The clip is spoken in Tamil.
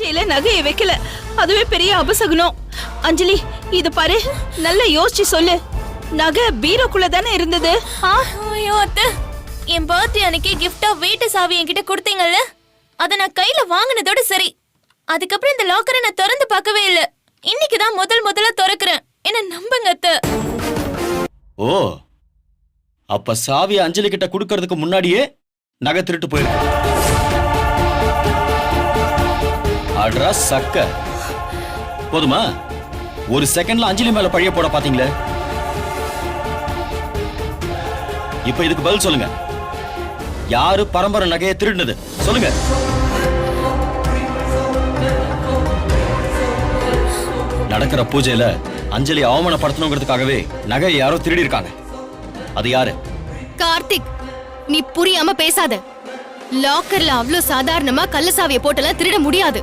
பூஜையில நகையை வைக்கல, அதுவே பெரிய அபசகுனம். அஞ்சலி, இது பாரு, நல்லா யோசிச்சு சொல்லு. நகை பீரோக்குள்ள தானே இருந்தது. ஐயோ அத்தை, என் பர்த்டே அன்னைக்கு கிஃப்டா வீட்டு சாவி என்கிட்ட கொடுத்தீங்கல்ல, அத நான் கையில வாங்கினதோட சரி. அதுக்கப்புறம் இந்த லாக்கரை நான் திறந்து பார்க்கவே இல்ல. இன்னைக்குதான் முதல்ல திறக்கிறேன். என்ன நம்புங்க அத்தை. ஓ, அப்ப சாவி அஞ்சலி கிட்ட குடுக்கறதுக்கு முன்னாடியே நகை திருட்டு போயிருக்கு. அட்ரா சக்க. போதுமா? ஒரு செகண்ட்ல அஞ்சலி மேல பழிய போட பாத்தீங்களே. இப்ப இதுக்கு பதில் சொல்லுங்க. யாரு பரம்பரை நகையை திருடினது சொல்லுங்க. நடக்கிற பூஜையில அஞ்சலி அவமானப்படுத்தணுங்கிறதுக்காகவே நகை யாரோ திருடி இருக்காங்க. அது யாரு? கார்த்திக், நீ புரியாம பேசாத. லாக்கர்ல அவ்வளவு சாதாரணமா கள்ள சாவியை போட்டெல்லாம் திருட முடியாது.